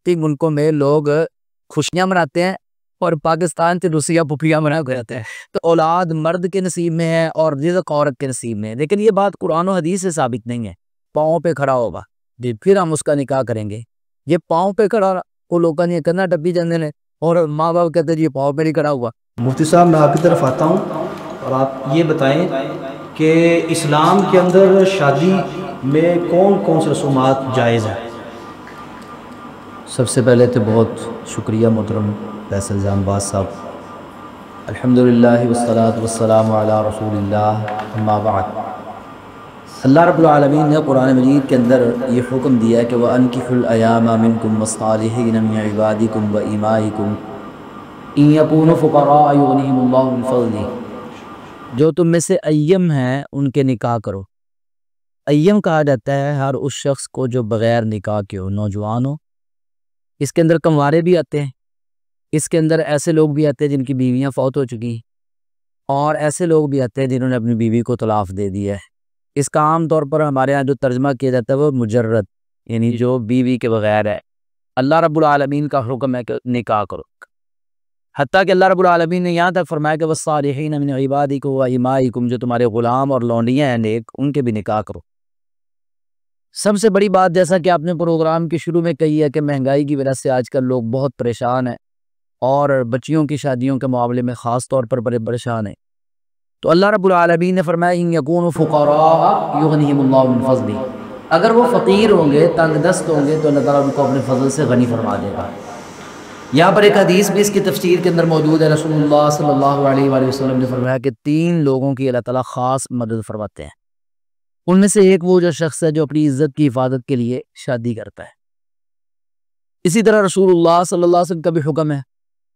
तरक्की मुल्कों में लोग खुशियाँ मनाते हैं और पाकिस्तान से रुसिया पुफिया मना कर जाते हैं। तो औलाद मर्द के नसीब में है और रिज़्क़ औरत के नसीब में है, लेकिन ये बात कुरान और हदीस से साबित नहीं है। पाँव पे खड़ा होगा जी फिर हम उसका निकाह करेंगे। ये पाँव पे खड़ा वो लोग नहीं करना डब्बी जाते हैं और माँ बाप कहते हैं ये पाँव पे नहीं खड़ा हुआ। मुफ्ती साहब, मैं आपकी तरफ आता हूँ और आप ये बताएं कि इस्लाम के अंदर शादी में कौन कौन से रसूमात जायज़ हैं। सबसे पहले तो बहुत शुक्रिया मोहतरम फैसल जानबाज साहब। अल्हम्दुलिल्लाह वस्सलातु वस्सलामु अला रसूलिल्लाह, अम्मा बाद। अल्लाह रब्बुल आलमीन ने कुरान मजीद के अंदर ये हुक्म दिया है कि वह अनकिहुल अयामा मिनकुम वस्सालिहीन मिन इबादिकुम व इमाइकुम इन यकूनु फुक़रा युग़निहिमुल्लाहु मिन फ़ज़लिही। जो तुम में से अय्यम हैं उनके निकाह करो। अय्यम कहा जाता है हर उस शख्स को जो बग़ैर निकाह के हो, नौजवान हो। इसके अंदर कंवारे भी आते हैं, इसके अंदर ऐसे लोग भी आते हैं जिनकी बीवियां फौत हो चुकी, और ऐसे लोग भी आते हैं जिन्होंने अपनी बीवी को तलाक़ दे दिया है। इसका आम तौर पर हमारे यहाँ जो तर्जमा किया जाता है वो मुजर्रद, यानी जो बीवी के बग़ैर है। अल्लाह रब्बुल आलमीन का हुक्म है कि निकाह करो। हत्ता कि अल्लाह रब्बुल आलमीन ने यहाँ तक फरमाया कि वस्सालिहीन मिन इबादिकुम व इमाइकुम, जो तुम्हारे ग़ुलाम और लौंडियाँ हैं नेक, उनके भी निकाह करो। सबसे बड़ी बात, जैसा कि आपने प्रोग्राम के शुरू में कही है कि महंगाई की वजह से आजकल लोग बहुत परेशान हैं और बच्चियों की शादियों के मामले में ख़ास तौर पर बड़े परेशान हैं। तो अल्लाह रब्बुल आलमीन ने फरमाया इन यकूनु फुक़रा युग़निहिमुल्लाहु मिन फ़ज़लिही, अगर वो फ़कीर होंगे, तंगदस्त होंगे, तो अल्लाह ताला उनको अपने फजल से गनी फरमा देगा। यहाँ पर एक हदीस भी इसकी तफसीर के अंदर मौजूद है। रसूलुल्लाह सल्लल्लाहु अलैहि वसल्लम ने फरमाया कि 3 लोगों की अल्लाह ताला ख़ास मदद फरमाते हैं। उनमें से एक वो जो शख्स है जो अपनी इज़्ज़त की हिफाजत के लिए शादी करता है। इसी तरह रसूलुल्लाह सल्लल्लाहु अलैहि वसल्लम का भी हुक्म है,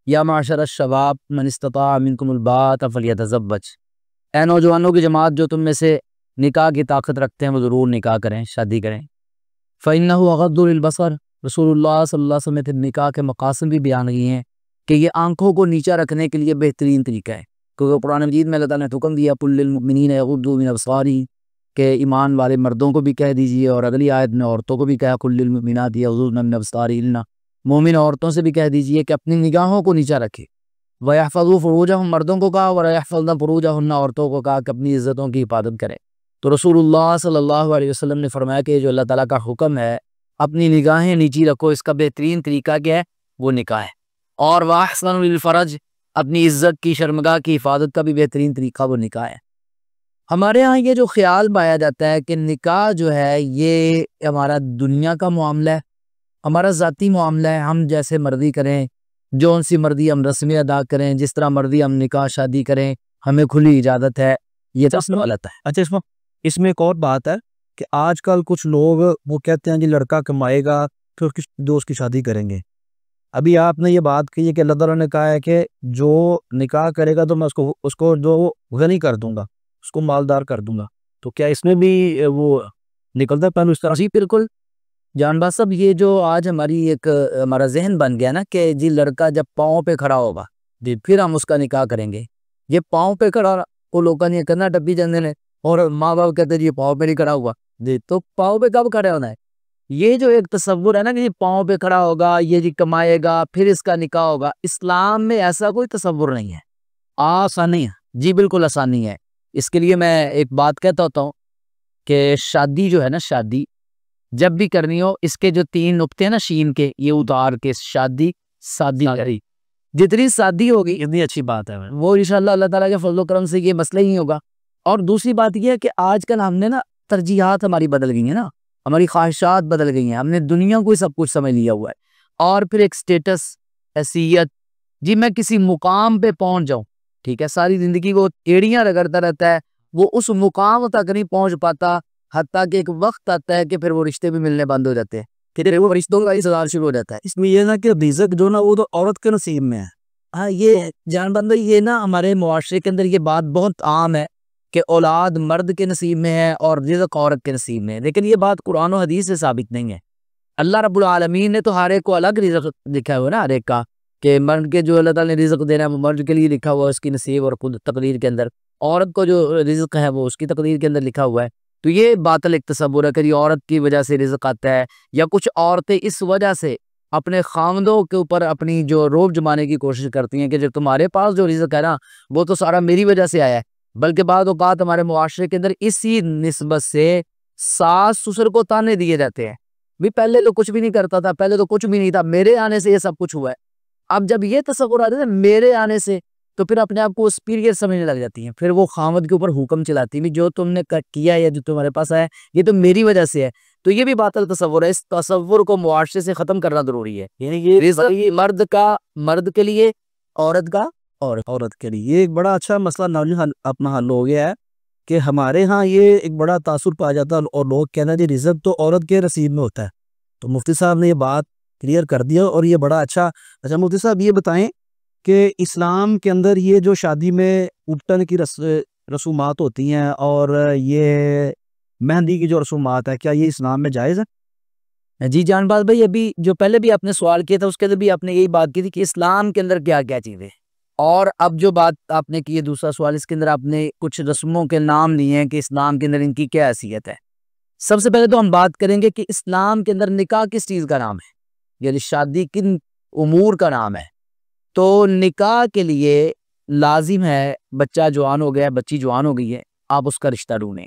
या माशर शबाब मन इस्तता मिनकुमुल बात फल्यतज़व्वज, ऐ नौजवानों की जमात जो तुम में से निकाह की ताकत रखते हैं वो ज़रूर निकाह करें, शादी करें। फ़इन्नहु अग़द्दु लिलबसर, रसूलुल्लाह सल्लल्लाहु अलैहि वसल्लम ने निकाह के मक़ासिद भी बयान किए हैं कि ये आंखों को नीचा रखने के लिए बेहतरीन तरीका है, क्योंकि कुरान मजीद में अल्लाह ताला ने हुक्म दिया कुल लिल मुमिनीना यग़ुद्दू मिन अबसारिहिम, के ईमान वाले मर्दों को भी कह दीजिए, और अगली आयत में औरतों को भी कहा कुल लिल मुमिनाति यग़ुद्दून मिन अबसारिहिन्ना, मोमिन औरतों से भी कह दीजिए कि अपनी निगाहों को नीचा रखें। व यहफ़ज़ू फ़ुरूजहुम, मर्दों को कहा, व यहफ़ज़ना फ़ुरूजहुन्ना, औरतों को कहा कि अपनी इज़्ज़तों की हिफाजत करें। तो रसूलुल्लाह सल्लल्लाहु अलैहि वसल्लम ने फरमाया कि जो अल्लाह ताला का हुक्म है अपनी निगाहें नीची रखो, इसका बेहतरीन तरीका क्या है, वो निकाह है। और वाहसन लिल फ़रज, अपनी इज़्ज़त की, शर्मगाह की हिफाजत का भी बेहतरीन तरीका वो निकाह है। हमारे यहाँ ये जो ख्याल पाया जाता है कि निकाह जो है ये हमारा दुनिया का मामला है, हमारा ज़ाती मामला है, हम जैसे मर्जी करें, जो सी मर्जी हम रस्में अदा करें, जिस तरह मर्जी हम निकाह शादी करें, हमें खुली इजाज़त है, ये तो गलत है। अच्छा, इसमें एक और बात है कि आजकल कुछ लोग वो कहते हैं कि लड़का कमाएगा फिर उसकी दोस्त की शादी करेंगे। अभी आपने ये बात कही है कि अल्लाह ताला ने कहा है कि जो निकाह करेगा तो मैं उसको जो गनी कर दूंगा, उसको मालदार कर दूंगा। तो क्या इसमें भी वो निकलता है पहलू इस तरह? जी बिल्कुल जानबाज साहब, ये जो आज हमारा जहन बन गया ना कि जी लड़का जब पाँव पे खड़ा होगा जी फिर हम उसका निकाह करेंगे। ये पाँव पे खड़ा वो लोग नहीं करना डब्बी जाते हैं और माँ बाप कहते हैं ये पाँव पे नहीं खड़ा हुआ जी, तो पाँव पे कब खड़ा होना है? ये जो एक तस्वुर है ना कि पाँव पे खड़ा होगा, ये जी कमाएगा फिर इसका निकाह होगा, इस्लाम में ऐसा कोई तस्वुर नहीं है। आसानी है जी, बिल्कुल आसानी है। इसके लिए मैं एक बात कहता होता हूँ कि शादी जो है ना, शादी जब भी करनी हो, इसके जो 3 नुक्ते हैं ना शीन के, ये उतार के शादी सादी, जितनी शादी होगी इतनी अच्छी बात है वो इंशाअल्लाह अल्लाह ताला के फजल करम से ये मसला ही होगा। और दूसरी बात यह है कि आजकल हमने ना तरजीहात हमारी बदल गई है ना, हमारी ख्वाहिशात बदल गई हैं, हमने दुनिया को ही सब कुछ समझ लिया हुआ है। और फिर एक स्टेटस, हैसियत, जी मैं किसी मुकाम पे पहुंच जाऊं, ठीक है, सारी ज़िंदगी वो एड़ियाँ रगड़ता रहता है, वो उस मुकाम तक नहीं पहुंच पाता, हत्ता कि एक वक्त आता है कि फिर वो रिश्ते भी मिलने बंद हो जाते हैं, फिर वो रिश्तों का ही सवाल शुरू हो जाता है। इसमें यह ना कि रिज़्क जो ना वो तो औरत के नसीब में है। हाँ, ये जान बंदो, ये ना हमारे मुआशरे के अंदर ये बात बहुत आम है कि औलाद मर्द के नसीब में है और रिज़्क औरत के नसीब में है, लेकिन ये बात कुरान और हदीस से साबित नहीं है। अल्लाह रब्बुल आलमीन ने तो हर एक को अलग रिज़्क लिखा हुआ है ना, हर एक का, कि मर्द के जो अल्लाह ताला ने रिज़्क देना है वो मर्द के लिए लिखा हुआ है उसकी नसीब और खुद तकदीर के अंदर, औरत को जो रिज़्क है वो उसकी तकदीर के अंदर लिखा हुआ है। तो ये बातिल एक तसव्वुर है कि औरत की वजह से रिज़्क आता है या कुछ औरतें इस वजह से अपने खामदों के ऊपर अपनी जो रोब जमाने की कोशिश करती हैं कि जो तुम्हारे पास जो रिज़्क है ना वो तो सारा मेरी वजह से आया है। बल्कि बाद औक़ात हमारे मुआशरे के अंदर इसी निस्बत से सास ससुर को ताने दिए जाते हैं, भी पहले तो कुछ भी नहीं करता था, पहले तो कुछ भी नहीं था, मेरे आने से ये सब कुछ हुआ है। अब जब ये तसव्वुर आ जाता है मेरे आने से, तो फिर अपने आप को सुपीरियर समझने लग जाती हैं। फिर वो खामद के ऊपर हुक्म चलाती हैं, जो तुमने किया है, जो तुम्हारे पास आया ये तो मेरी वजह से है। तो ये भी बातिल तसव्वुर है। इस तसव्वुर को मुआशरे से ख़त्म करना ज़रूरी है। यानी ये रिज़्क़ मर्द का मर्द के लिए, औरत का औरत के लिए। ये एक बड़ा अच्छा मसला नौजवान अपना हल हो गया है कि हमारे यहाँ ये एक बड़ा तासुर पाया जाता है और लोग कहना है जी रिज़्क़ तो औरत के नसीब में होता है। तो मुफ्ती साहब ने ये बात क्लियर कर दिया और ये बड़ा अच्छा मुफ्ती साहब ये बताएं कि इस्लाम के अंदर ये जो शादी में उपटन की रसूमात होती हैं और ये मेहंदी की जो रसूमात है, क्या ये इस्लाम में जायज़ है? जी जानबाज भाई, अभी जो पहले भी आपने सवाल किया था उसके अंदर भी आपने यही बात की थी कि इस्लाम के अंदर क्या क्या चीज़ें, और अब जो बात आपने की है दूसरा सवाल, इसके अंदर आपने कुछ रस्मों के नाम लिए हैं कि इस्लाम के अंदर इनकी क्या हैसियत है। सबसे पहले तो हम बात करेंगे कि इस्लाम के अंदर निकाह किस चीज़ का नाम है, यानी शादी किन उमूर का नाम है। तो निकाह के लिए लाजिम है, बच्चा जवान हो गया, बच्ची जवान हो गई है, आप उसका रिश्ता ढूंढें।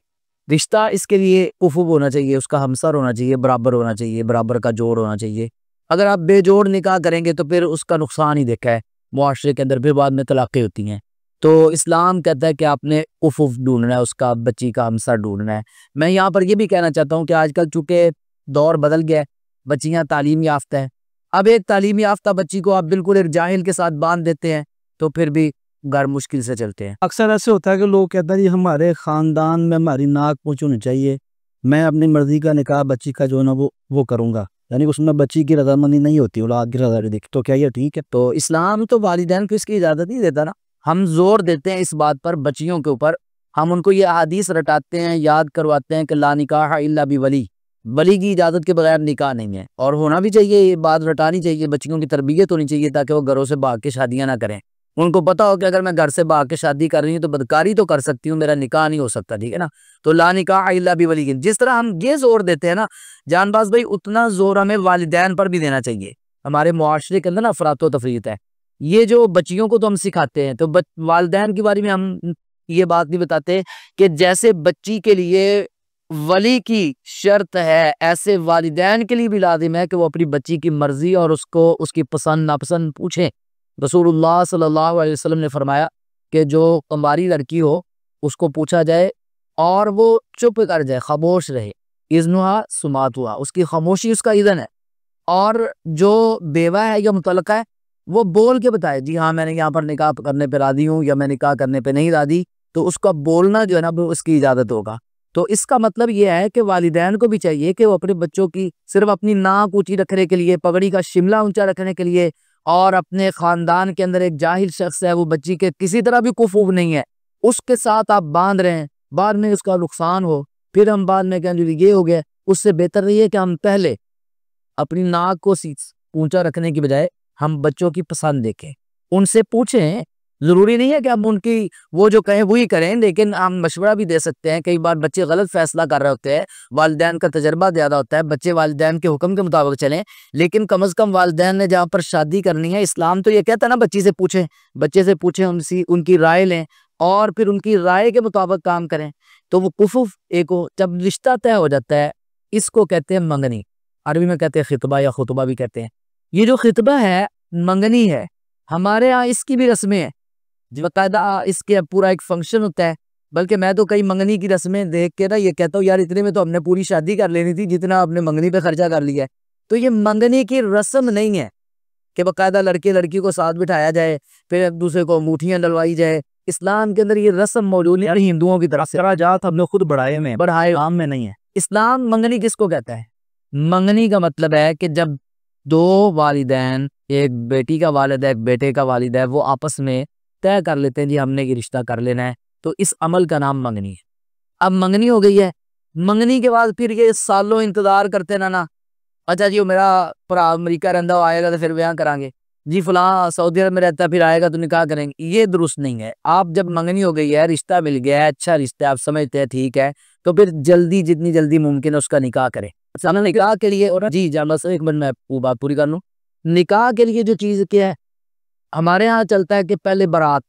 रिश्ता इसके लिए कुफुब होना चाहिए, उसका हमसर होना चाहिए, बराबर होना चाहिए, बराबर का जोड़ होना चाहिए। अगर आप बेजोड़ निकाह करेंगे तो फिर उसका नुकसान ही देखा है मुआशरे के अंदर, फिर बाद में तलाक़ें होती हैं। तो इस्लाम कहता है कि आपने कुफुब ढूंढना है, उसका बच्ची का हमसर ढूंढना है। मैं यहाँ पर यह भी कहना चाहता हूँ कि आजकल चूँकि दौर बदल गया है, बच्चियाँ तालीम याफ्ता है। अब एक तालीम याफ्ता बच्ची को आप बिल्कुल एक जाहिल के साथ बांध देते हैं तो फिर भी घर मुश्किल से चलते हैं। अक्सर ऐसे होता है कि लोग कहते हैं जी हमारे ख़ानदान में हमारी नाक पूँछ होनी चाहिए, मैं अपनी मर्ज़ी का निकाह बच्ची का जो है ना वो करूँगा, यानी उसमें बच्ची की रज़ामंदी नहीं होती, औलाद की रज़ामंदी। तो क्या ये ठीक है? तो इस्लाम तो वालिदैन को इसकी इजाज़त नहीं देता ना। हम जोर देते हैं इस बात पर बच्चियों के ऊपर, हम उनको ये अहादीस रटाते हैं, याद करवाते हैं कि ला निकाह इल्ला बिवली, वली की इजाज़त के बगैर निकाह नहीं है। और होना भी चाहिए, ये बात रटानी चाहिए, बच्चियों की तरबियत होनी चाहिए ताकि वो घरों से भाग के शादियाँ ना करें। उनको पता हो कि अगर मैं घर से भाग के शादी कर रही हूँ तो बदकारी तो कर सकती हूँ, मेरा निकाह नहीं हो सकता, ठीक है ना। तो ला निकाह इल्ला बिवली, जिस तरह हम ये जोर देते हैं ना जानबाज भाई, उतना जोर हमें वालिदैन पर भी देना चाहिए। हमारे मुआशरे के अंदर ना अफरातो तफरीत है, ये जो बच्चियों को तो हम सिखाते हैं, तो वालिदैन के बारे में हम ये बात नहीं बताते कि जैसे बच्ची के लिए वली की शर्त है, ऐसे वालिदैन के लिए भी लाजिम है कि वो अपनी बच्ची की मर्जी और उसको उसकी पसंद नापसंद पूछें। रसूलुल्लाह सल्लल्लाहु अलैहि वसल्लम ने फरमाया कि जो कुंवारी लड़की हो उसको पूछा जाए और वो चुप कर जाए, खामोश रहे, इज़्नुहा सुमातुहा, उसकी खामोशी उसका इज़्न है। और जो बेवा है या मुतल्लका है वो बोल के बताए, जी हाँ मैंने यहाँ पर निकाह करने पे राज़ी हूँ या मैं निकाह करने पे नहीं राज़ी, तो उसका बोलना जो है ना वो उसकी इजाज़त होगा। तो इसका मतलब ये है कि वालिदैन को भी चाहिए कि वो अपने बच्चों की सिर्फ अपनी नाक ऊंची रखने के लिए, पगड़ी का शिमला ऊंचा रखने के लिए, और अपने ख़ानदान के अंदर एक जाहिल शख्स है वो बच्ची के किसी तरह भी कुफूफ नहीं है, उसके साथ आप बांध रहे हैं, बाद में उसका नुकसान हो, फिर हम बाद में कहें ये हो गया। उससे बेहतर नहीं है कि हम पहले अपनी नाक को ऊंचा रखने की बजाय हम बच्चों की पसंद देखें, उनसे पूछें। ज़रूरी नहीं है कि हम उनकी वो जो कहें वही करें, लेकिन हम मशवरा भी दे सकते हैं। कई बार बच्चे गलत फैसला कर रहे होते हैं, वालिदैन का तजर्बा ज़्यादा होता है, बच्चे वालिदैन के हुक्म के मुताबिक चलें, लेकिन कम अज़ कम वालिदैन ने जहाँ पर शादी करनी है, इस्लाम तो ये कहता है ना बच्चे से पूछें, उनकी राय लें और फिर उनकी राय के मुताबिक काम करें। तो वो कुफुफ एक हो, जब रिश्ता तय हो जाता है इसको कहते हैं मंगनी, अरबी में कहते हैं खितबा या खुतबा भी कहते हैं। ये जो खितबा है मंगनी है, हमारे यहाँ इसकी भी रस्में हैं, बाकायदा इसके पूरा एक फंक्शन होता है। बल्कि मैं तो कई मंगनी की रस्में देख के ना ये कहता हूँ यार इतने में तो हमने पूरी शादी कर लेनी थी जितना आपने मंगनी पे खर्चा कर लिया है। तो ये मंगनी की रस्म नहीं है कि बाकायदा लड़के लड़की को साथ बिठाया जाए, फिर एक दूसरे को अंगूठियाँ डलवाई जाए। इस्लाम के अंदर ये रस्म मौजूद है, हिंदुओं की तरफ से खराजात हम लोग खुद बढ़ाए आम में नहीं है। इस्लाम मंगनी किसको कहता है? मंगनी का मतलब है कि जब दो वालिदैन, एक बेटी का वालिद है एक बेटे का वालिद है, वो आपस में तय कर लेते हैं जी हमने ये रिश्ता कर लेना है, तो इस अमल का नाम मंगनी है। अब मंगनी हो गई है, मंगनी के बाद फिर ये सालों इंतजार करते ना अच्छा जी वो मेरा भरा अमरीका रहता आएगा तो फिर ब्याह करांगे, जी फलां सऊदी अरब में रहता है फिर आएगा तो निकाह करेंगे, ये दुरुस्त नहीं है। आप जब मंगनी हो गई है, रिश्ता मिल गया है, अच्छा रिश्ता है, आप समझते हैं ठीक है, तो फिर जल्दी जितनी जल्दी मुमकिन है उसका निकाह करें। निकाह के लिए और जी जान बस एक मिनट मैं वो बात पूरी कर लूँ। निकाह के लिए जो चीज़ क्या है, हमारे यहाँ चलता है कि पहले बारात।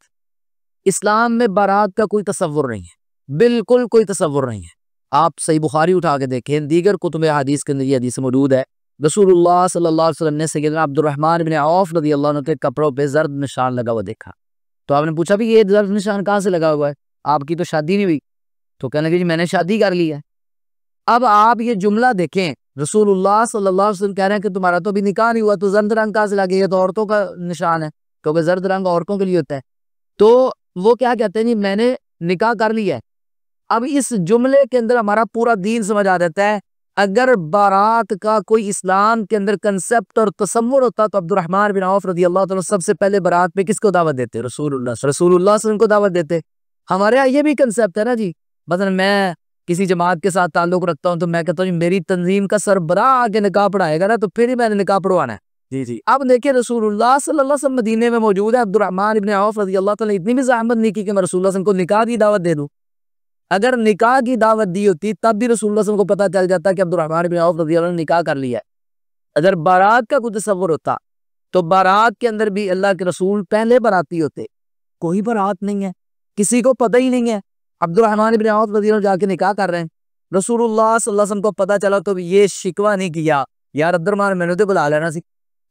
इस्लाम में बारात का कोई तसव्वुर नहीं है, बिल्कुल कोई तसव्वुर नहीं है। आप सही बुखारी उठा के देखें, दीगर कुतुब हदीस के अंदर ये हदीस मौजूद है। रसूलुल्लाह सल्लल्लाहु अलैहि वसल्लम ने सैयदना अब्दुर्रहमान बिन औफ रज़ी अल्लाह अन्हु के कपड़ों पे जर्द निशान लगा हुआ देखा। तो आपने पूछा भी ये जर्द निशान कहाँ से लगा हुआ है, आपकी तो शादी नहीं हुई। तो कहने लगे जी मैंने शादी कर ली है। अब आप ये जुमला देखें, रसूलुल्लाह सल्लल्लाहु अलैहि वसल्लम कह रहे हैं कि तुम्हारा तो अभी निकाह नहीं हुआ, तो जर्द रंग कहाँ से लगे, ये तो औरतों का निशान है, क्योंकि जर्द रंग औरतों के लिए होता है। तो वो क्या कहते हैं जी मैंने निकाह कर लिया है। अब इस जुमले के अंदर हमारा पूरा दीन समझ आ जाता है। अगर बारात का कोई इस्लाम के अंदर कंसेप्ट और तसव्वुर होता तो अब्दुर्रहमान बिन औफ रज़ी अल्लाह तआला सबसे पहले बारात में किसको दावत देते, रसूलुल्लाह सल्लल्लाहु अलैहि वसल्लम को दावत देते। हमारे यहाँ ये भी कंसेप्ट है ना जी, मतलब मैं किसी जमात के साथ ताल्लुक रखता हूँ तो मैं कहता हूँ मेरी तंजीम का सरबराह आके निकाह पढ़ाएगा ना, तो फिर ही मैंने निकाह पढ़वाना है। जी जी। अब देखिए रसूलुल्लाह सल्लल्लाहु अलैहि वसल्लम मदीने में मौजूद है, अब्दुर्रहमान इब्न औफ रज़ी अल्लाह तआला ने इतनी भी ज़हमत नहीं की कि मैं रसूलुल्लाह सल्लल्लाहु अलैहि वसल्लम को निकाह की दावत दे दूँ। अगर निकाह की दावत दी होती तब भी रसूलुल्लाह सल्लल्लाहु अलैहि वसल्लम को पता चल जाता कि अब्दुर्रहमान इब्न औफ रज़ी अल्लाह ने निकाह कर लिया है। अगर बारात का कोई तसव्वुर होता तो बारात के अंदर भी अल्लाह के रसूल पहले बाराती होते। कोई बारात नहीं है, किसी को पता ही नहीं है, अब्दुर्रहमान इब्न औफ रज़ी अल्लाह जाके निकाह कर रहे हैं। रसूलुल्लाह सल्लल्लाहु अलैहि वसल्लम को पता चला तो ये शिकवा नहीं किया, यार अब्दुर्रहमान मैंने तो बुला लेना सी,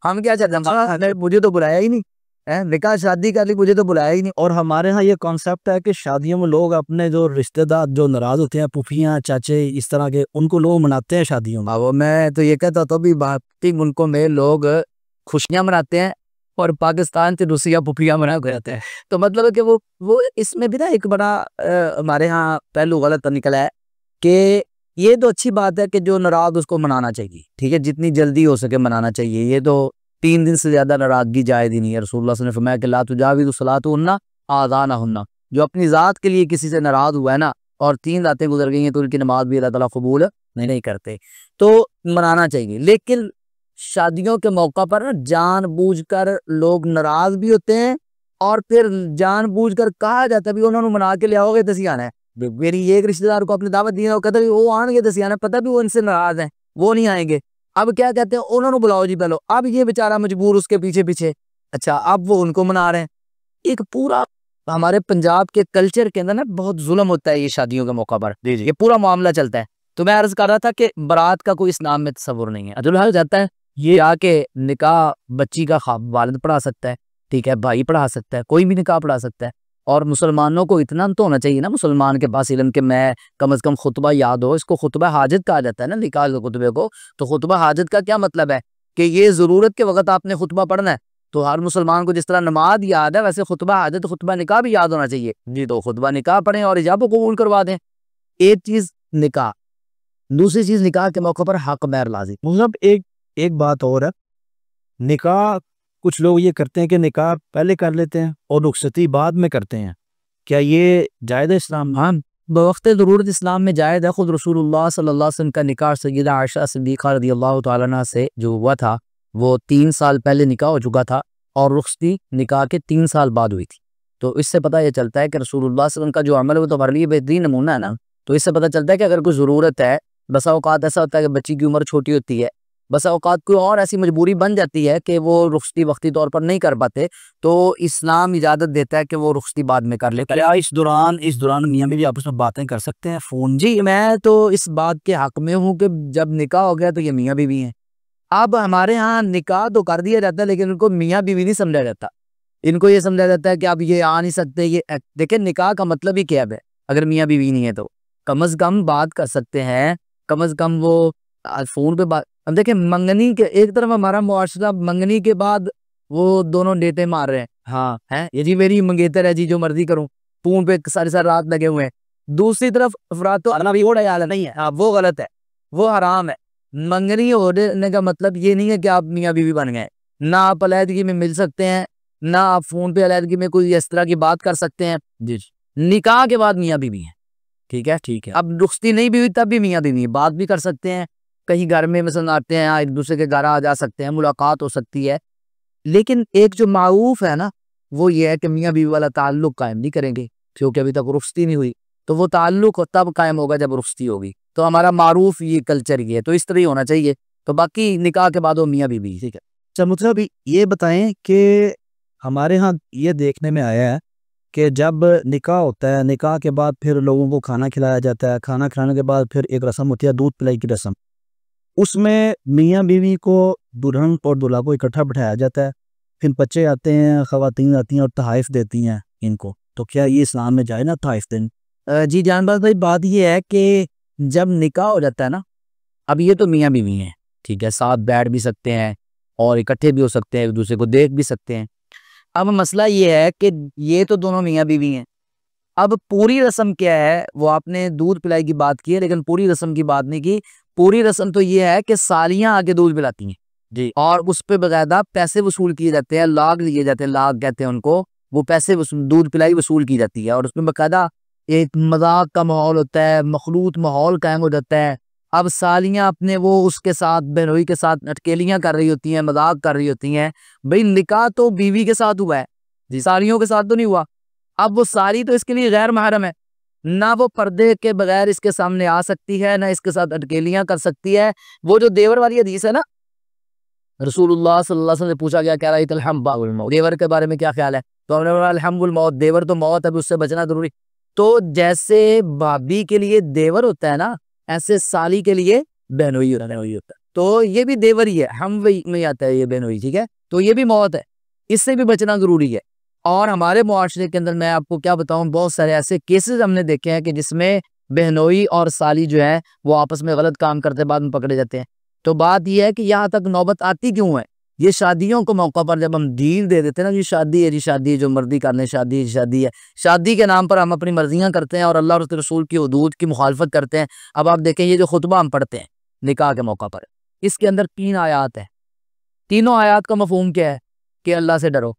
हम क्या चाहते, मुझे तो बुलाया ही नहीं है, निकाह शादी कर ली, मुझे तो बुलाया ही नहीं। और हमारे यहाँ ये कॉन्सेप्ट है कि शादियों में लोग अपने जो रिश्तेदार जो नाराज होते हैं, फूफियाँ चाचे इस तरह के, उनको लोग मनाते हैं शादियों में। वो मैं तो ये कहता तो भी बाकी मुल्कों में लोग खुशियाँ मनाते हैं और पाकिस्तान से रूसिया फूफियाँ मना के जाते हैं। तो मतलब है कि वो इसमें भी ना एक बड़ा हमारे यहाँ पहलू गलत निकला है कि ये तो अच्छी बात है कि जो नाराज उसको मनाना चाहिए, ठीक है, जितनी जल्दी हो सके मनाना चाहिए। ये तो 3 दिन से ज्यादा नाराजगी जायज़ ही नहीं है। रसूलुल्लाह सल्लल्लाहु अलैहि वसल्लम ने फरमाया कि ला तुजाविज़ु सलातुहुन्ना आज़ानहुन्ना, जो अपनी ज़ात के लिए किसी से नाराज हुआ है ना और 3 रातें गुजर गई हैं तो उनकी नमाज भी अल्लाह ताला कबूल नहीं करते, तो मनाना चाहिए। लेकिन शादियों के मौका पर ना जानबूझकर लोग नाराज भी होते हैं और फिर जानबूझकर कहा जाता है भी उन्होंने मना के ले आओगे दसियाना है। मेरी एक रिश्तेदार को अपनी दावत दी है, वो कहता है वो आएंगे दसियाना, पता भी वो इनसे नाराज है, वो नहीं आएंगे। अब क्या कहते हैं, उन्होंने बुलाओ जी पहलो। अब ये बेचारा मजबूर उसके पीछे पीछे, अच्छा अब वो उनको मना रहे हैं। एक पूरा हमारे पंजाब के कल्चर के अंदर ना बहुत जुल्म होता है ये शादियों के मौका पर, ये पूरा मामला चलता है। तो मैं अर्ज कर रहा था कि बारात का कोई इस्लाम में तसव्वुर नहीं है। दुल्हा जाता है, ये आके निकाह बच्ची का वालिद पढ़ा सकता है, ठीक है, भाई पढ़ा सकता है, कोई भी निकाह पढ़ा सकता है। और मुसलमानों को इतना तो होना चाहिए ना, मुसलमान के पास इल्म के मैं कम से कम खुतबा याद हो। इसको खुतबा हाजत कहा जाता है ना निकाह के खुतबे को। तो खुतबा हाजत का क्या मतलब है कि ये ज़रूरत के वक्त आपने खुतबा पढ़ना है। तो हर मुसलमान को जिस तरह नमाज याद है वैसे खुतबा हाजत खुतबा निकाह भी याद होना चाहिए जी। तो खुतबा निकाह पढ़ें और इजाब कबूल करवा दें। एक चीज़ निकाह, दूसरी चीज़ निकाह के मौके पर हक महर लाजिम। मतलब एक बात और है, निकाह कुछ लोग ये करते हैं कि निकाह पहले कर लेते हैं और रुखसती बाद में करते हैं, क्या ये जायज़ है इस्लाम में? हाँ, बवक्त ज़रूरत इस्लाम में जायज़ है। खुद रसूलुल्लाह सल्लल्लाहु अलैहि वसल्लम का निकाह सय्यदा आयशा सिद्दीक़ा रज़ियल्लाहु तआला अन्हा से जो हुआ था वो 3 साल पहले निकाह हो चुका था और रुखसती निकाह के 3 साल बाद हुई थी। तो इससे पता ये चलता है कि रसूलुल्लाह सल्लल्लाहु अलैहि वसल्लम का जो अमल है वो तो हमारे लिए बेहतरीन नमूना है ना। तो इससे पता चलता है कि अगर कोई ज़रूरत है, बसा औकात ऐसा होता है कि बच्ची की उम्र छोटी होती है, बसा औकात कोई और ऐसी मजबूरी बन जाती है कि वो रुखसती वक्ती तौर पर नहीं कर पाते, तो इस्लाम इजाज़त देता है कि वो रुखसती बाद में कर ले। क्या इस दौरान मियाँ बीवी आपस में बातें कर सकते हैं फ़ोन? जी, मैं तो इस बात के हक में हूँ कि जब निकाह हो गया तो ये मियाँ बीवी हैं। अब हमारे यहाँ निकाह तो कर दिया जाता है लेकिन उनको मियाँ बीवी नहीं समझा जाता। इनको ये समझा जाता है कि अब ये आ नहीं सकते। ये देखिए निकाह का मतलब ही क्या है, अगर मियाँ बीवी नहीं है तो कम से कम बात कर सकते हैं, कम से कम वो फ़ोन पे बात। अब देखिए मंगनी के एक तरफ हमारा मुआशरा मंगनी के बाद वो दोनों डेटे मार रहे हैं, हाँ है ये जी मेरी मंगेतर है जी, जो मर्जी करूँ, फ़ोन पे सारी सारी रात लगे हुए हैं। दूसरी तरफ अफराद तो अल्लाह भी वो ख्याल नहीं है, हाँ वो गलत है, वो हराम है। मंगनी होने का मतलब ये नहीं है कि आप मियाँ बीवी बन गए। ना आप अलहदगी में मिल सकते हैं, ना आप फ़ोन पे अलहदगी में कोई इस तरह की बात कर सकते हैं जी। निकाह के बाद मियाँ बीवी हैं, ठीक है ठीक है। अब रुखसती नहीं भी हुई तब भी मियाँ बीवी बात भी कर सकते हैं, कहीं घर में मसलन आते हैं, एक दूसरे के घर आ जा सकते हैं, मुलाकात हो सकती है। लेकिन एक जो मारूफ है ना वो ये है कि मियाँ बीवी वाला ताल्लुक कायम नहीं करेंगे क्योंकि अभी तक रुखसती नहीं हुई। तो वो ताल्लुक तब कायम होगा जब रुखसती होगी। तो हमारा मारूफ ये कल्चर ये है, तो इस तरह ही होना चाहिए। तो बाकी निकाह के बाद वो मियाँ बीवी, ठीक है। मतलब ये बताएं कि हमारे यहाँ ये देखने में आया है कि जब निकाह होता है, निकाह के बाद फिर लोगों को खाना खिलाया जाता है, खाना खिलाने के बाद फिर एक रस्म होती है दूध पिलाई की रस्म। उसमें मियाँ बीवी को, दुल्हन और दूल्हा को इकट्ठा बिठाया जाता है, फिर बच्चे आते हैं, ख़वातीन आती हैं और तहाइफ देती हैं इनको। तो क्या ये इस्लाम में जाए ना तहाइफ देना? जी जानबाज भाई, बात ये है कि जब निकाह हो जाता है ना, अब ये तो मियाँ बीवी हैं, ठीक है, साथ बैठ भी सकते हैं और इकट्ठे भी हो सकते हैं, एक दूसरे को देख भी सकते हैं। अब मसला ये है कि ये तो दोनों मियाँ बीवी हैं। अब पूरी रस्म क्या है, वो आपने दूध पिलाई की बात की है, लेकिन पूरी रस्म की बात नहीं की। पूरी रस्म तो ये है कि सालियाँ आके दूध पिलाती हैं जी, और उस पर बाकायदा पैसे वसूल किए जाते हैं, लाग लिए जाते हैं, लाग कहते हैं उनको। वो पैसे दूध पिलाई वसूल की जाती है और उसमें बाकायदा एक मजाक का माहौल होता है, मखलूत माहौल कायम हो जाता है। अब सालियाँ अपने वो उसके साथ, बहनोई के साथ अटकेलियाँ कर रही होती हैं, मजाक कर रही होती हैं। भाई निकाह तो बीवी के साथ हुआ है जी, सालियों के साथ तो नहीं हुआ। अब वो साली तो इसके लिए गैर महरम है, ना वो पर्दे के बगैर इसके सामने आ सकती है, ना इसके साथ अटकेलियां कर सकती है। वो जो देवर वाली हदीस है ना, रसूलुल्लाह सल्लल्लाहु अलैहि वसल्लम से पूछा गया, कह रही थी देवर के बारे में क्या ख्याल है, तो हमने बोला अल्हम्बुल मौत, देवर तो मौत है, उससे बचना जरूरी। तो जैसे भाभी के लिए देवर होता है ना, ऐसे साली के लिए बहनोई होता है। तो ये भी देवर ही है, हम वही में आता है ये बहनोई, ठीक है। तो ये भी मौत है, इससे भी बचना जरूरी है। और हमारे मुआशरे के अंदर मैं आपको क्या बताऊं, बहुत सारे ऐसे केसेस हमने देखे हैं कि जिसमें बहनोई और साली जो है वो आपस में गलत काम करते बाद में पकड़े जाते हैं। तो बात यह है कि यहाँ तक नौबत आती क्यों है, ये शादियों को मौका पर जब हम डील दे देते हैं ना, ये शादी है जी, शादी है, जो मर्जी करने, शादी है, शादी है, शादी के नाम पर हम अपनी मर्जियां करते हैं और अल्लाह और उसके रसूल की हुदूद की मुखालफत करते हैं। अब आप देखें, ये जो खुतबा हम पढ़ते हैं निकाह के मौका पर, इसके अंदर 3 आयात है। तीनों आयात का मफहूम क्या है कि अल्लाह से डरो।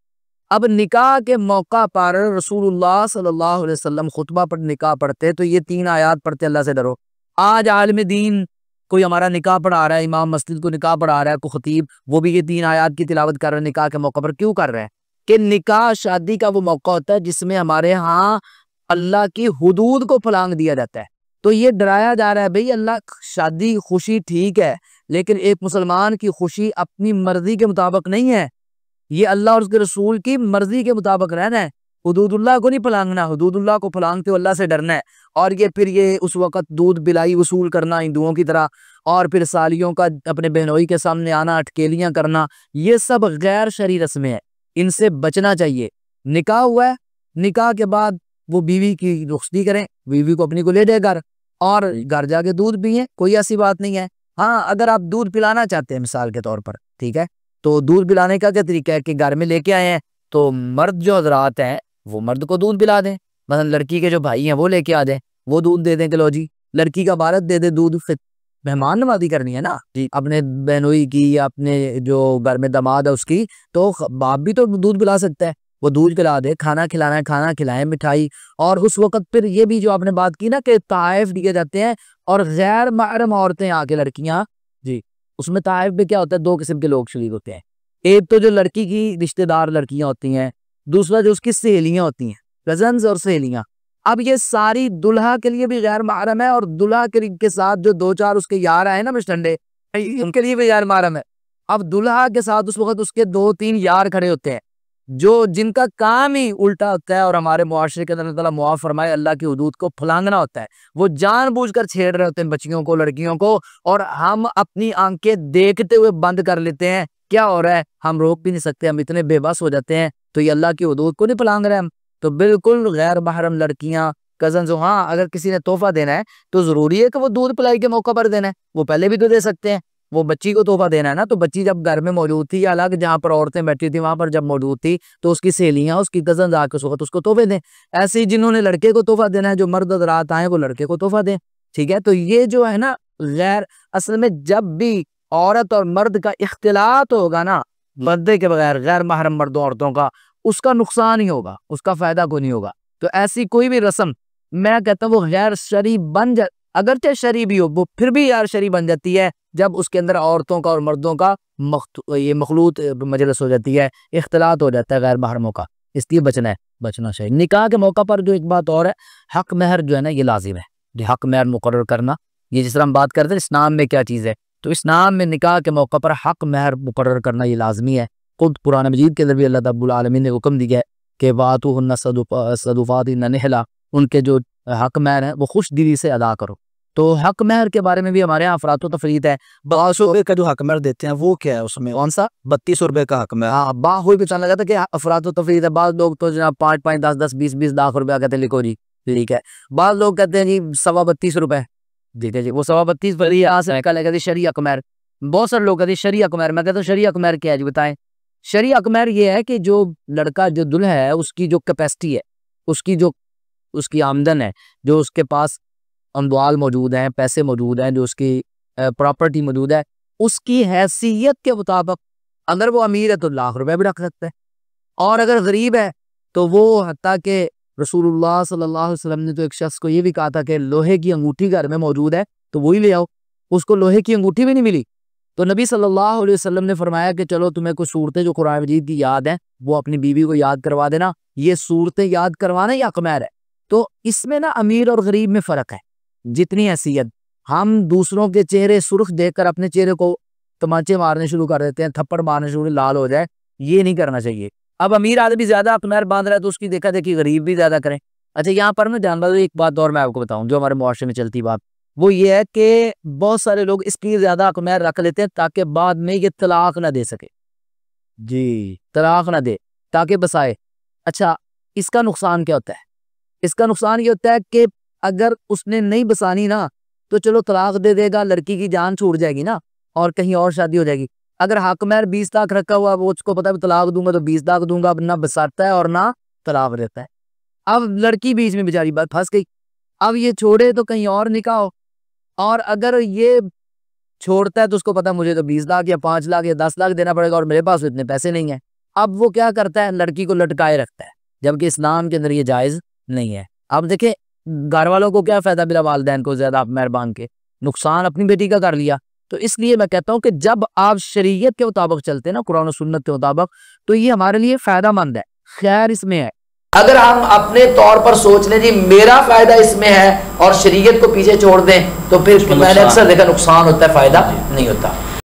अब निकाह के मौका पर रसूलुल्लाह सल्लल्लाहु अलैहि वसल्लम खुतबा पर निकाह पढ़ते तो ये 3 आयात पढ़ते, अल्लाह से डरो। आज आलिम दीन कोई हमारा निकाह पढ़ा रहा है, इमाम मस्जिद को निकाह पढ़ा रहा है, कोई खतीब, वो भी ये 3 आयात की तिलावत कर रहे हैं निकाह के मौका पर। क्यों कर रहे हैं कि निकाह शादी का वो मौका होता है जिसमें हमारे यहाँ अल्लाह की हुदूद को फलांग दिया जाता है। तो ये डराया जा रहा है, भाई अल्लाह, शादी खुशी ठीक है, लेकिन एक मुसलमान की खुशी अपनी मर्जी के मुताबिक नहीं है, ये अल्लाह और उसके रसूल की मर्जी के मुताबिक रहना है। हुदूदुल्लाह को नहीं फलांगना, हुदूदुल्लाह को फलांगते अल्लाह से डरना है। और ये फिर ये उस वक़्त दूध बिलाई वसूल करना हिंदुओं की तरह, और फिर सालियों का अपने बहनोई के सामने आना, अटकेलियां करना, ये सब गैर शरई रस्में हैं, इनसे बचना चाहिए। निकाह हुआ है, निकाह के बाद वो बीवी की रुखसती करें, बीवी को अपनी को ले जाए घर, और घर जाके दूध पिए, कोई ऐसी बात नहीं है। हाँ, अगर आप दूध पिलाना चाहते हैं मिसाल के तौर पर, ठीक है, तो दूध पिलाने का क्या तरीका है कि घर में लेके आए हैं तो मर्द जो हजरात हैं वो मर्द को दूध पिला दें। मतलब लड़की के जो भाई हैं वो लेके आ जाए, वो दूध दे दें कि लो जी, लड़की का भारत दे दे दूध। फिर मेहमान नवाजी करनी है ना जी, अपने बहनोई की या अपने जो घर में दामाद है उसकी, तो बाप भी तो दूध पिला सकता है, वो दूध पिला दे। खाना खिलाना है, खाना खिलाएं, मिठाई। और उस वक्त फिर ये भी जो आपने बात की ना कि तोहफे दिए जाते हैं, और गैर महरम औरतें आके, लड़कियां जी, उसमें तोहफे में क्या होता है, 2 किस्म के लोग शरीक होते हैं। एक तो जो लड़की की रिश्तेदार लड़कियां होती हैं, दूसरा जो उसकी सहेलियां होती हैं, कजन्स और सहेलियां। अब ये सारी दुल्हा के लिए भी गैर महरम है, और दुल्हा के साथ जो 2-4 उसके यार आए ना मिस्टंडे, उनके लिए भी गैर महरम है। अब दुल्हा के साथ उस वक्त उसके 2-3 यार खड़े होते हैं जो जिनका काम ही उल्टा होता है, और हमारे मुआशरे के अंदर अल्लाह ताला मुआफ फरमाए, अल्लाह की हुदूद को फलांगना होता है। वो जानबूझकर छेड़ रहे होते हैं बच्चियों को, लड़कियों को, और हम अपनी आंखें देखते हुए बंद कर लेते हैं। क्या हो रहा है हम रोक भी नहीं सकते, हम इतने बेबस हो जाते हैं। तो ये अल्लाह की हुदूद को नहीं फलांग रहे हम। तो बिल्कुल गैर महरम लड़कियां, कजन, हाँ, अगर किसी ने तोहफा देना है तो जरूरी है कि वो दूध पिलाई के मौका पर देना है, वो पहले भी तो दे सकते हैं। वो बच्ची को तोहफा देना है ना, तो बच्ची जब घर में मौजूद थी, या अलग जहाँ पर औरतें बैठी थी वहां पर जब मौजूद थी, तो उसकी सहेलियां, उसकी कजन आके उस वक्त उसको तोहफे दें। ऐसे ही जिन्होंने लड़के को तोहफा देना है, जो मर्द रात आए, वो लड़के को तोहफा दें, ठीक है। तो ये जो है ना गैर, असल में जब भी औरत और मर्द का इख्तिलात होगा ना, पर्दे के बगैर, गैर महरम मर्दों औरतों का, उसका नुकसान ही होगा, उसका फायदा कोई नहीं होगा। तो ऐसी कोई भी रस्म, मैं कहता हूँ वो गैर शरई बन जा, अगरचे शरई भी हो, वो फिर भी यार शरई बन जाती है जब उसके अंदर औरतों का और मर्दों का ये मखलूत मजलिस हो जाती है, इख्तिलात हो जाता है गैर महरमों का। इसलिए बचना चाहिए। निकाह के मौका पर जो एक बात और है, हक महर जो है ना, ये लाजिम है। जो हक महर मुकर्रर करना, ये जिस तरह हम बात करते हैं इस्लाम में क्या चीज़ है, तो इस्लाम में निकाह के मौका पर हक महर मुकर्रर करना ये लाजमी है। खुद कुरान मजीद के अंदर भी अल्लाह रब्बुल आलमीन ने हुक्म दिया है कि वातुहुन्ना सदुफातिन निहला, उनके जो हक महर है वो खुश दिली से अदा करो। तो हक महर के बारे में भी हमारे यहाँ अफरात तफरीत है। 1200 रुपये का जो हक महर देते हैं वो क्या है, उसमें कौन सा 3200 रुपये का हक महर? हाँ, वही पहचाना जाता है कि अफरात तफरीत है। बाद लोग तो जनाब 5-5, 10-10, 20-20 लाख रुपया कहते हैं लिखो जी, ठीक है। बाद लोग कहते हैं जी 32.25 रुपए, ठीक है जी, वो 32.25 पर यहाँ से निकल कहते शरी हक महर। बहुत सारे लोग कहते हैं शरी हक महर। मैं कहता हूँ शरी हक महर क्या है जी, बताएं। शरी हक महर ये है कि जो लड़का, जो दुल्हा है, उसकी जो कैपेसिटी है, उसकी जो उसकी आमदन है, जो उसके पास अमवाल मौजूद हैं, पैसे मौजूद हैं, जो उसकी प्रॉपर्टी मौजूद है, उसकी हैसियत के मुताबिक अगर वो अमीर है तो लाख रुपए भी रख सकता है, और अगर गरीब है तो वो हत्ता के रसूलुल्लाह सल्लल्लाहु अलैहि वसल्लम ने तो एक शख्स को ये भी कहा था कि लोहे की अंगूठी घर में मौजूद है तो वही ले आओ। उसको लोहे की अंगूठी भी नहीं मिली तो नबी सल्लल्लाहु अलैहि वसल्लम ने फरमाया कि चलो तुम्हें कुछ सूरतें जो कुरान मजीद की याद हैं वो अपनी बीवी को याद करवा देना। ये सूरतें याद करवाना या कमैर है। तो इसमें ना अमीर और गरीब में फ़र्क है। जितनी हैसियत, हम दूसरों के चेहरे सुर्ख देखकर अपने चेहरे को तमाचे मारने शुरू कर देते हैं, थप्पड़ मारने शुरू, लाल हो जाए, ये नहीं करना चाहिए। अब अमीर आदमी ज्यादा अपना बांध रहा है तो उसकी देखा देखी गरीब भी ज्यादा करें। अच्छा, यहाँ पर मैं जानता हूँ एक बात और मैं आपको बताऊं जो हमारे मुआशरे में चलती बात, वो ये है कि बहुत सारे लोग इसकी ज्यादा अकमैर रख लेते हैं ताकि बाद में ये तलाक ना दे सके जी, तलाक ना दे ताकि बसाए। अच्छा, इसका नुकसान क्या होता है? इसका नुकसान ये होता है कि अगर उसने नहीं बसानी ना तो चलो तलाक दे देगा, लड़की की जान छूट जाएगी ना और कहीं और शादी हो जाएगी। अगर हक महर 20 लाख रखा हुआ, वो उसको पता है तलाक दूंगा तो 20 लाख दूंगा, अब ना बसाता है और ना तलाक देता है। अब लड़की बीच में बेचारी बात फंस गई। अब ये छोड़े तो कहीं और निकाह हो, और अगर ये छोड़ता है तो उसको पता मुझे तो 20 लाख या 5 लाख या 10 लाख देना पड़ेगा और मेरे पास इतने पैसे नहीं है। अब वो क्या करता है, लड़की को लटकाए रखता है, जबकि इस्लाम के अंदर ये जायज नहीं है। अब देखें, घर वालों को क्या फायदा बिना वालिदैन को ज्यादा मेहरबान के, नुकसान अपनी बेटी का कर लिया। तो इसलिए मैं कहता हूं कि जब आप शरीयत के मुताबिक चलते हैं ना, कुरान और सुन्नत के मुताबिक, तो ये हमारे लिए फायदा मंद है, खैर इसमें है। अगर हम अपने तौर पर सोच लें जी मेरा फायदा इसमें है और शरीयत को पीछे छोड़ दें तो फिर मैंने अक्सर देखा नुकसान होता है, फायदा नहीं होता।